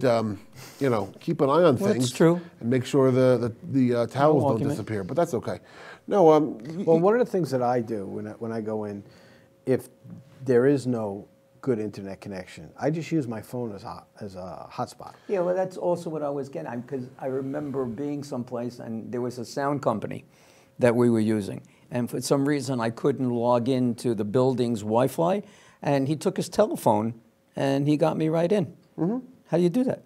keep an eye on things.
That's true.
And make sure the towels don't disappear. But that's okay. No.
Well, one of the things that I do when I go in, if there is no good internet connection, I just use my phone as a hotspot.
Yeah, well, that's also what I was getting at, because I remember being someplace and there was a sound company that we were using. And for some reason, I couldn't log into the building's Wi-Fi. And he took his telephone and he got me right in. How do you do that?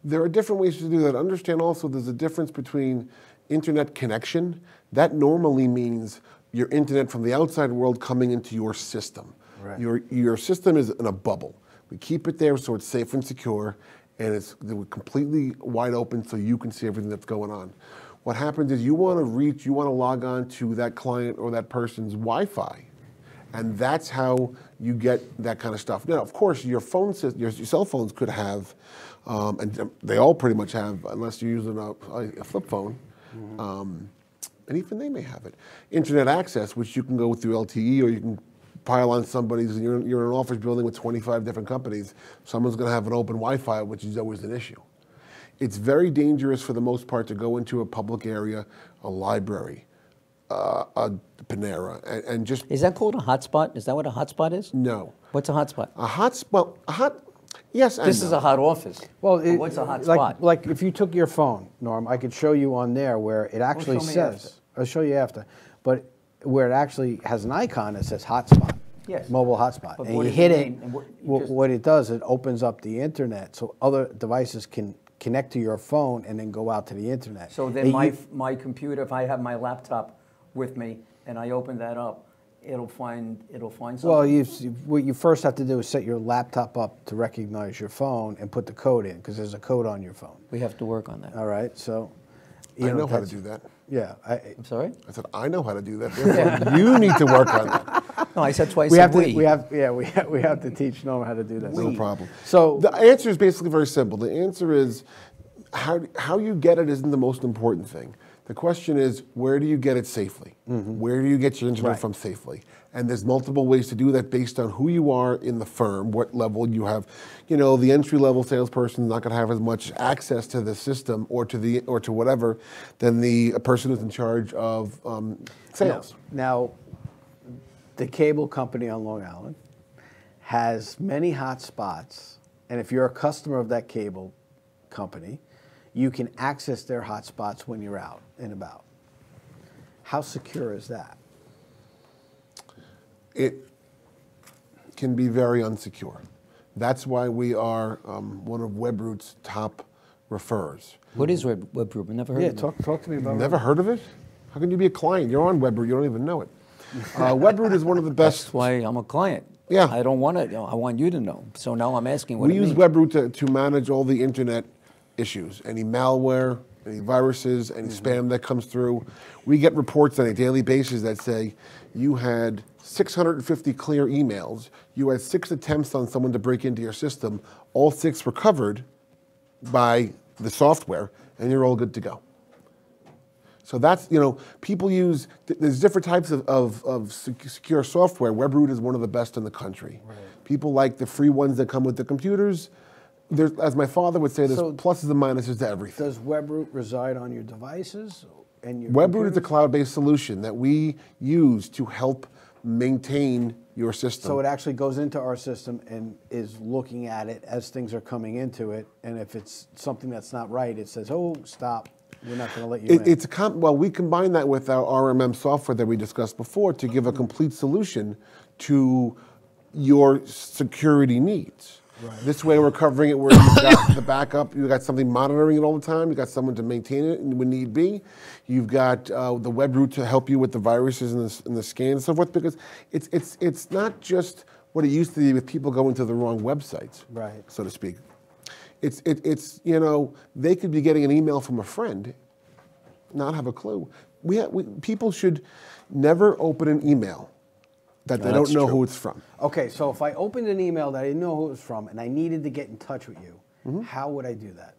There are different ways to do that. Understand also there's a difference between internet connection. That normally means your internet from the outside world coming into your system.
Right.
Your system is in a bubble. We keep it there so it's safe and secure, and it's completely wide open so you can see everything that's going on. What happens is you want to log on to that client or that person's Wi-Fi, and that's how you get that kind of stuff. Now, of course, your cell phones could have, and they all pretty much have, unless you're using a flip phone, and even they may have it. Internet access, which you can go through LTE, or you can pile on somebody's, you're in an office building with 25 different companies, someone's going to have an open Wi-Fi, which is always an issue. It's very dangerous for the most part to go into a public area, a library, a Panera, and just...
Is that called a hotspot? Is that what a hotspot is?
No.
What's a hotspot?
Yes and
This is a hot office.
Well,
what's a hotspot?
Like if you took your phone, Norm, I could show you on there where it actually says, I'll show you after, but where it actually has an icon that says hotspot.
Yes.
Mobile hotspot.
But
and
what
you
does
hit
it
it,
mean? And
what it does, it opens up the internet so other devices can connect to your phone and then go out to the internet.
So then my computer, if I have my laptop with me and I open that up, it'll find something?
Well, what you first have to do is set your laptop up to recognize your phone and put the code in, because there's a code on your phone.
We have to work on that.
All right, so...
I know how to do that.
Yeah.
I'm sorry?
I said, I know how to do that. Therefore, you need to work on that.
No, I said twice we have
to teach Norm how to do that.
No problem.
So
the answer is basically very simple. The answer is how you get it isn't the most important thing. The question is, where do you get it safely? Where do you get your internet from safely? And there's multiple ways to do that based on who you are in the firm, what level you have. The entry-level salesperson is not going to have as much access to the system or to whatever than the person who's in charge of sales.
Now, the cable company on Long Island has many hot spots, and if you're a customer of that cable company, you can access their hotspots when you're out and about. How secure is that?
It can be very unsecure. That's why we are one of Webroot's top referrers.
What is Webroot? I've never heard of it.
Talk to me about it.
Never heard of it? How can you be a client? You're on Webroot, you don't even know it. Webroot is one of the best.
That's why I'm a client.
Yeah.
I don't want to, I want you to know. So now I'm asking what
we use Webroot to manage all the internet issues, any malware, any viruses, any spam that comes through. We get reports on a daily basis that say you had 650 clear emails, you had 6 attempts on someone to break into your system, all 6 were covered by the software, and you're all good to go. So that's, people use, there's different types of secure software. Webroot is one of the best in the country. Right. People like the free ones that come with the computers. as my father would say, there's
So-
pluses and minuses to everything.
Does WebRoot reside on your devices and your
WebRoot is a
computers?
cloud-based solution that we use to help maintain your system.
So it actually goes into our system and is looking at it as things are coming into it, and if it's something that's not right, it says, "Oh, stop! We're not going to let you in."
Well, we combine that with our RMM software that we discussed before to give a complete solution to your security needs. Right. This way we're covering it where you've got the backup, you've got something monitoring it all the time, you've got someone to maintain it when need be, you've got the WebRoot to help you with the viruses and the scans and so forth, because it's not just what it used to be with people going to the wrong websites,
Right.
so to speak. It's you know, they could be getting an email from a friend, not have a clue. People should never open an email that they don't know who it's from.
Okay, so if I opened an email that I didn't know who it was from and I needed to get in touch with you,
Mm-hmm.
how would I do that?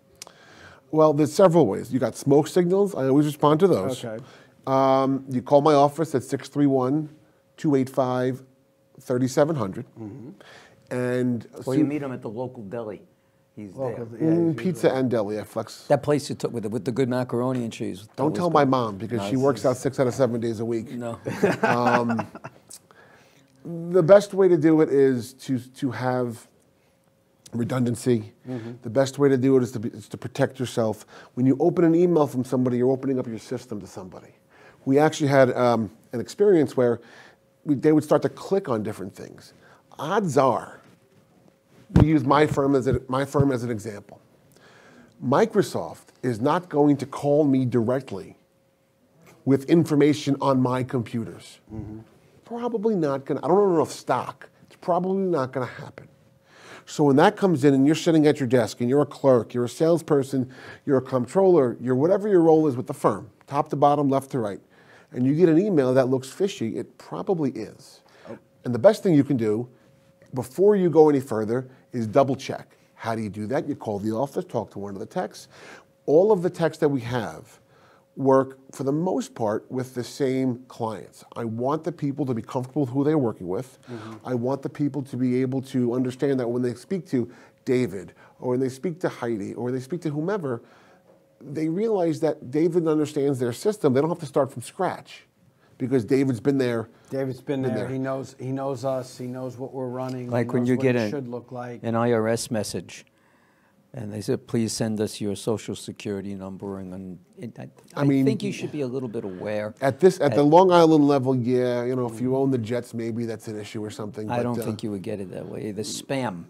Well, there's several ways. You got smoke signals. I always respond to those.
Okay.
You call my office at 631-285-3700. And
Or you meet him at the local deli. He's there.
pizza and deli at Flex.
That place you took with the good macaroni and cheese.
Don't tell my mom because she works out 6 out of 7 days a week.
No.
The best way to do it is to have redundancy. The best way to do it is to protect yourself. When you open an email from somebody, you're opening up your system to somebody. We actually had an experience where they would start to click on different things. Odds are, we use my firm as an example. Microsoft is not going to call me directly with information on my computers. Probably not going to. I don't know enough stock. It's probably not going to happen. So when that comes in and you're sitting at your desk and you're a clerk, you're a salesperson, you're a comptroller, you're whatever your role is with the firm, top to bottom, left to right, and you get an email that looks fishy, it probably is. And the best thing you can do before you go any further is double check. How do you do that? You call the office, talk to one of the techs. All of the techs that we have work, for the most part, with the same clients. I want the people to be comfortable with who they're working with. I want the people to be able to understand that when they speak to David, or when they speak to Heidi, or they speak to whomever, they realize that David understands their system. They don't have to start from scratch because David's been there.
David's been there. He knows us. He knows what we're running.
Like
he
when
knows
you
what
get
it should look like.
an IRS message, and they said, please send us your social security number. And I
mean,
think you should be a little bit aware.
At the Long Island level, yeah, you know, if you own the Jets, maybe that's an issue or something.
I
but,
don't think you would get it that way. The spam.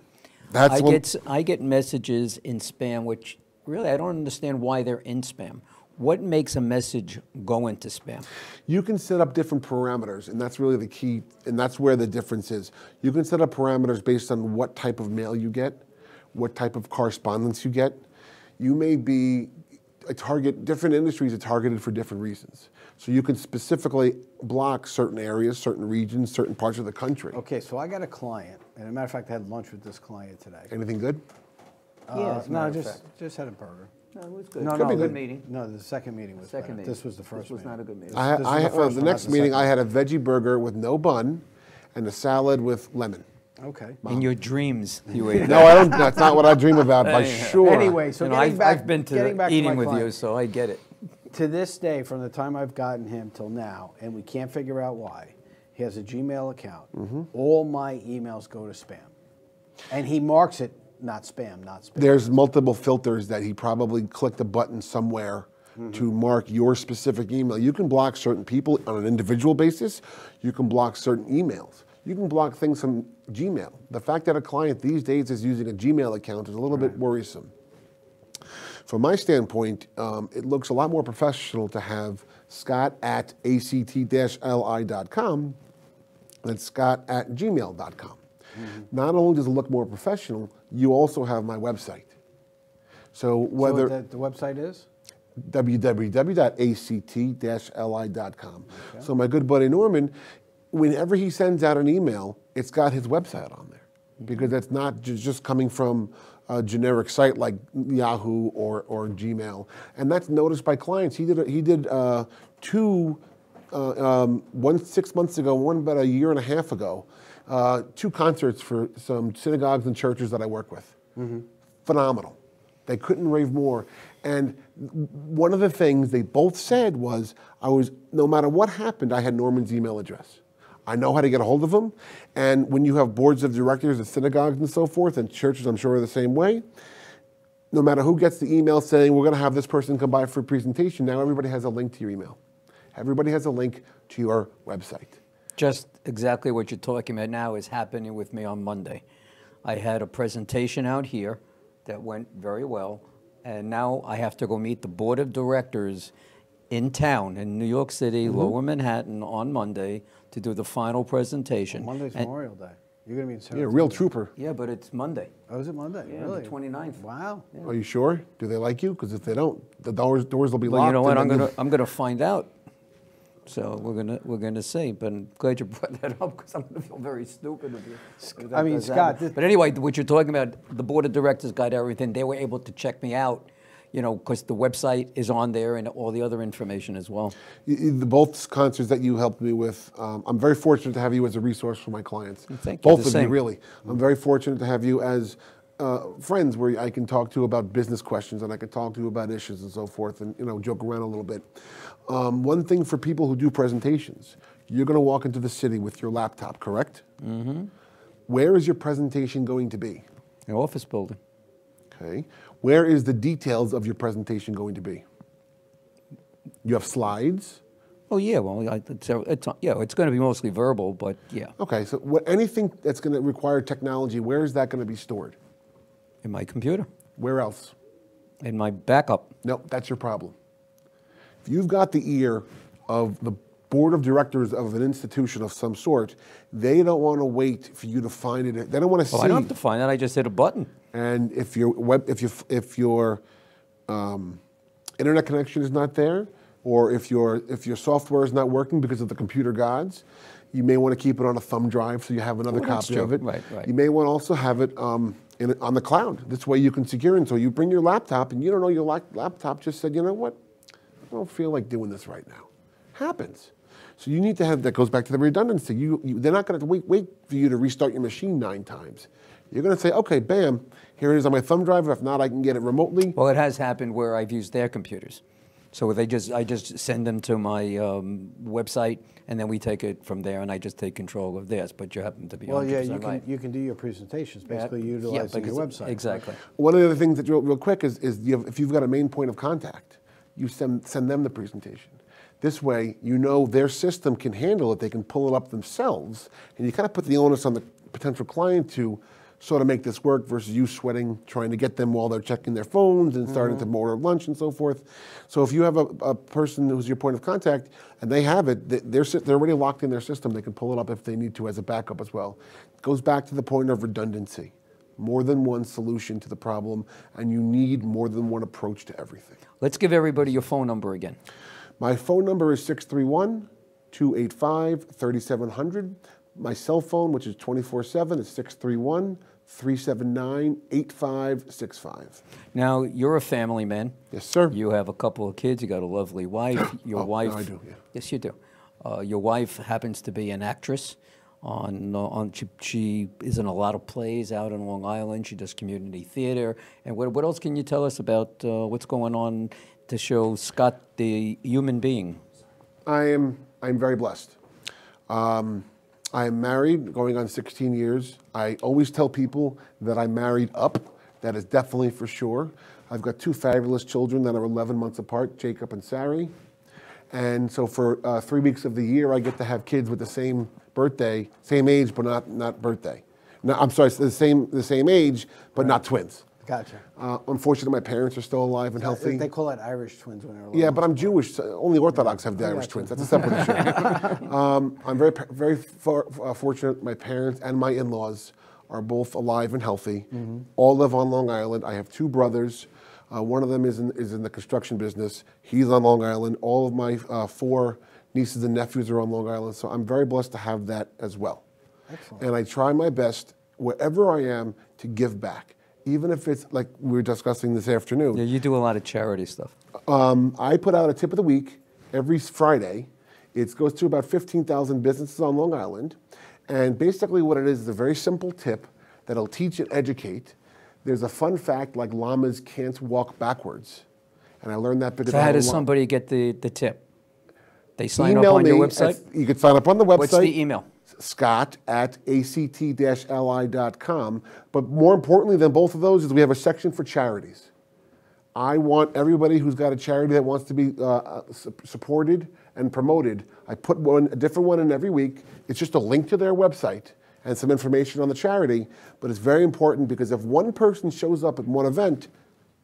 That's
I get messages in spam, which really I don't understand why they're in spam. What makes a message go into spam?
You can set up different parameters, and that's really the key, and that's where the difference is. You can set up parameters based on what type of mail you get, what type of correspondence you get. You may be different industries are targeted for different reasons. So you can specifically block certain areas, certain regions, certain parts of the country.
Okay, so I got a client, and as a matter of fact, I had lunch with this client today.
Anything good?
Yeah, as a
No,
matter of
just had a burger.
No, it was good.
No,
Could
no,
be a
the-
good meeting.
No, the second meeting was
Second
better.
meeting.
This was the first
This was
meeting.
not a good meeting.
This was the first
The
one,
next
not the
meeting,
second
I had a veggie burger with no bun and a salad with lemon.
Okay.
In your dreams, you ate
No, I don't. That's not what I dream about, by sure.
Anyway, so
You know,
getting back,
I've been to
getting back
eating
to my
with you,
client.
so I get it.
To this day, from the time I've gotten him till now, and we can't figure out why, he has a Gmail account. All my emails go to spam. And he marks it not spam, not spam.
There's multiple filters that he probably clicked a button somewhere to mark your specific email. You can block certain people on an individual basis. You can block certain emails. You can block things from Gmail. The fact that a client these days is using a Gmail account is a little bit worrisome. From my standpoint, it looks a lot more professional to have scott@act-li.com than scott@gmail.com. Not only does it look more professional, you also have my website. So whether
So the website is?
www.act-li.com. So my good buddy Norman, whenever he sends out an email, it's got his website on there because it's not just coming from a generic site like Yahoo or Gmail, and that's noticed by clients. He did two, one 6 months ago, one about a year and a half ago, 2 concerts for some synagogues and churches that I work with. phenomenal. They couldn't rave more. And one of the things they both said was, no matter what happened, I had Norman's email address. I know how to get a hold of him. And when you have boards of directors at synagogues and so forth, and churches I'm sure are the same way, no matter who gets the email saying, we're going to have this person come by for a presentation, now everybody has a link to your email. Everybody has a link to your website.
Just exactly what you're talking about now is happening with me on Monday. I had a presentation out here that went very well, and now I have to go meet the board of directors in town, in New York City, Lower Manhattan, on Monday to do the final presentation.
Monday's Memorial Day. You're going to be in Sarasota.
Yeah, real trooper.
Yeah, but it's Monday.
Oh, is it Monday?
Yeah,
Really?
the 29th.
Wow.
Yeah.
Are you sure? Do they like you? Because if they don't, the doors will be
Well,
locked.
you know what?
and
I'm gonna find out. So we're gonna see. But I'm glad you brought that up because I'm gonna feel very stupid if you.
I mean, Scott.
But anyway, what you're talking about, the board of directors got everything. They were able to check me out, you know, because the website is on there and all the other information as well.
Both concerts that you helped me with, I'm very fortunate to have you as a resource for my clients.
Thank you.
Both
The
of you,
same.
really. I'm very fortunate to have you as friends where I can talk to about business questions and I can talk to you about issues and so forth and, you know, joke around a little bit. One thing for people who do presentations, you're going to walk into the city with your laptop, correct? Mm-hmm. Where is your presentation going to be?
An office building.
Okay. Where is the details of your presentation going to be? You have slides?
Oh yeah, well, it's going to be mostly verbal, but yeah.
Okay, so anything that's going to require technology, where is that going to be stored?
In my computer.
Where else?
In my backup.
No, that's your problem. If you've got the ear of the board of directors of an institution of some sort, they don't want to wait for you to find it. They don't want to see.
I don't have to find that. I just hit a button.
And if your internet connection is not there, or if your software is not working because of the computer gods, you may want to keep it on a thumb drive so you have another
that's
copy
true.
of it.
Right.
You may want to also have it on the cloud. This way you can secure it. So you bring your laptop and you don't know your laptop just said, you know what, I don't feel like doing this right now. Happens. So you need to have, that goes back to the redundancy. They're not going to wait for you to restart your machine 9 times. You're going to say, okay, bam, here it is on my thumb drive. If not, I can get it remotely.
Well, it has happened where I've used their computers. So I just send them to my website, and then we take it from there, and I just take control of theirs. But you happen to be 100% right.
You can do your presentations basically utilizing your website.
Exactly.
One of the other things that real quick is if you've got a main point of contact, you send them the presentation. This way, you know their system can handle it. They can pull it up themselves, and you kind of put the onus on the potential client to sort of make this work versus you sweating, trying to get them while they're checking their phones and starting to order lunch and so forth. So if you have a person who's your point of contact and they have it, they're already locked in their system. They can pull it up if they need to as a backup as well. It goes back to the point of redundancy. More than one solution to the problem, and you need more than one approach to everything.
Let's give everybody your phone number again.
My phone number is 631-285-3700. My cell phone, which is 24/7, is 631-379-8565.
Now, you're a family man.
Yes, sir.
You have a couple of kids. You got a lovely wife. Your wife.
No, I do, yeah.
Yes, you do. Your wife happens to be an actress. She is in a lot of plays out in Long Island. She does community theater. And what else can you tell us about what's going on to show Scott the human being?
I'm very blessed. I am married, going on 16 years. I always tell people that I'm married up. That is definitely for sure. I've got 2 fabulous children that are 11 months apart, Jacob and Sari. And so for 3 weeks of the year, I get to have kids with the same birthday, same age, but not birthday. No, I'm sorry, the same age, but not twins.
Gotcha.
Unfortunately, my parents are still alive and healthy.
They call that Irish twins when they're
Yeah, but I'm Jewish. So only Orthodox have the Irish twins. That's a separate issue. I'm very fortunate. My parents and my in-laws are both alive and healthy. All live on Long Island. I have 2 brothers. One of them is in the construction business. He's on Long Island. All of my 4 nieces and nephews are on Long Island. So I'm very blessed to have that as well.
Excellent.
And I try my best, wherever I am, to give back. Even if it's like we were discussing this afternoon.
Yeah, you do a lot of charity stuff.
I put out a tip of the week every Friday. It goes to about 15,000 businesses on Long Island. And basically what it is a very simple tip that'll teach and educate there's a fun fact like llamas can't walk backwards. And I learned that because
So how does somebody get the tip? They sign up on your website?
You could sign up on the website.
What's the email?
Scott@act-li.com. But more importantly than both of those is we have a section for charities. I want everybody who's got a charity that wants to be supported and promoted. I put a different one in every week. It's just a link to their website and some information on the charity. But it's very important because if one person shows up at one event,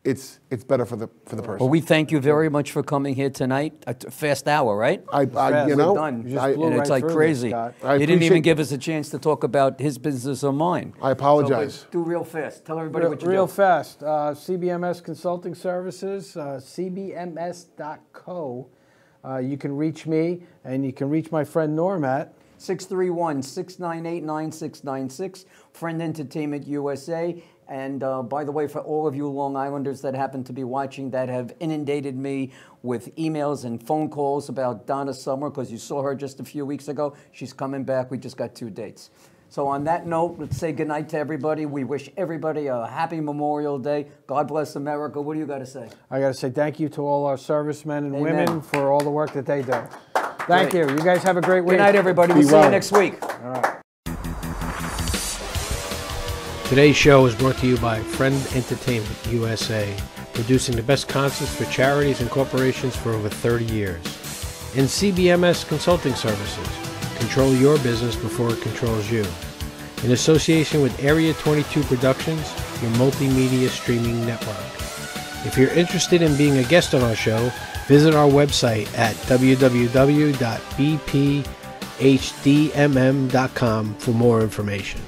it's better for the person.
Well, we thank you very much for coming here tonight. A fast hour, right?
You know,
done.
You just blew
And it's
right
like
through
crazy.
this, Scott.
I
He didn't even
appreciate-
give us a chance to talk about his business or mine.
I apologize.
So, but do real fast. Tell everybody what you
Real
do.
fast. CBMS Consulting Services, cbms.co. You can reach me, and you can reach my friend Norm at
631-698-9696, Friend Entertainment USA. And by the way, for all of you Long Islanders that happen to be watching that have inundated me with emails and phone calls about Donna Summer, because you saw her just a few weeks ago, she's coming back. We just got 2 dates. So on that note, let's say goodnight to everybody. We wish everybody a happy Memorial Day. God bless America. What do you got to say?
I got to say thank you to all our servicemen and
Amen.
women for all the work that they do. Thank you. You guys have a great week.
Good night, everybody. We'll see you next week.
All right.
Today's show is brought to you by Friend Entertainment USA, producing the best concerts for charities and corporations for over 30 years. And CBMS Consulting Services, control your business before it controls you. In association with Area 22 Productions, your multimedia streaming network. If you're interested in being a guest on our show, visit our website at www.bphdmm.com for more information.